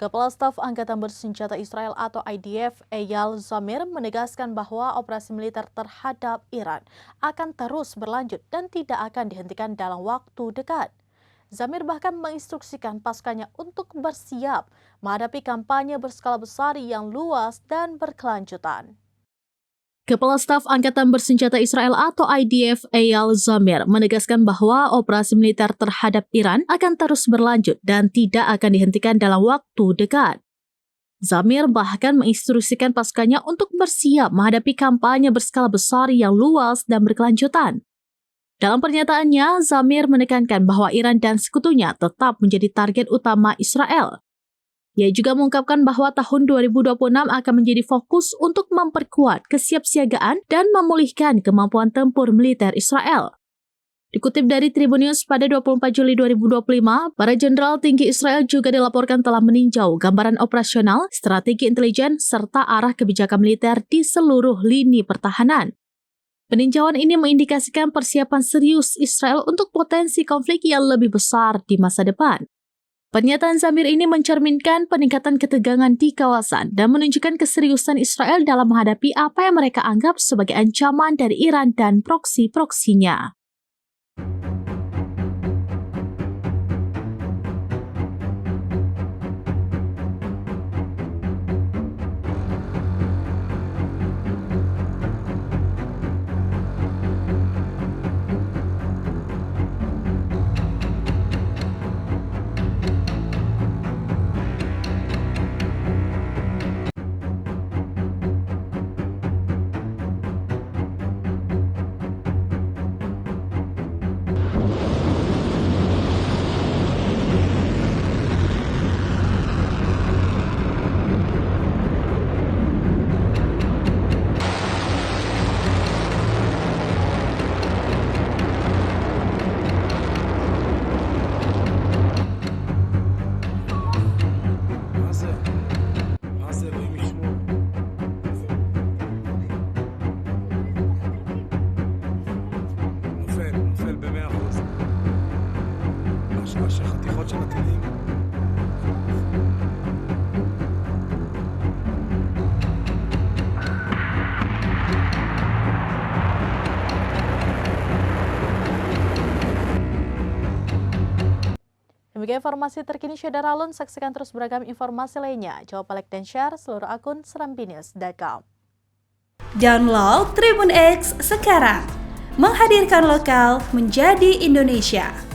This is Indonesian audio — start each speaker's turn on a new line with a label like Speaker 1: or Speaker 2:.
Speaker 1: Kepala Staf Angkatan Bersenjata Israel atau IDF, Eyal Zamir, menegaskan bahwa operasi militer terhadap Iran akan terus berlanjut dan tidak akan dihentikan dalam waktu dekat. Zamir bahkan menginstruksikan pasukannya untuk bersiap menghadapi kampanye berskala besar yang luas dan berkelanjutan. Kepala Staf Angkatan Bersenjata Israel atau IDF, Eyal Zamir, menegaskan bahwa operasi militer terhadap Iran akan terus berlanjut dan tidak akan dihentikan dalam waktu dekat. Zamir bahkan menginstruksikan pasukannya untuk bersiap menghadapi kampanye berskala besar yang luas dan berkelanjutan. Dalam pernyataannya, Zamir menekankan bahwa Iran dan sekutunya tetap menjadi target utama Israel. Ia juga mengungkapkan bahwa tahun 2026 akan menjadi fokus untuk memperkuat kesiapsiagaan dan memulihkan kemampuan tempur militer Israel. Dikutip dari Tribun News pada 24 Juli 2025, para jenderal tinggi Israel juga dilaporkan telah meninjau gambaran operasional, strategi intelijen, serta arah kebijakan militer di seluruh lini pertahanan. Peninjauan ini mengindikasikan persiapan serius Israel untuk potensi konflik yang lebih besar di masa depan. Pernyataan Zamir ini mencerminkan peningkatan ketegangan di kawasan dan menunjukkan keseriusan Israel dalam menghadapi apa yang mereka anggap sebagai ancaman dari Iran dan proksi-proksinya.
Speaker 2: נופל ב-100%. חתיכות של הטילים.
Speaker 1: Demikian informasi terkini Syedar Alun, saksikan terus beragam informasi lainnya. Jawab, like, dan share seluruh akun serambinews.com.
Speaker 3: Download Tribun X sekarang, menghadirkan lokal menjadi Indonesia.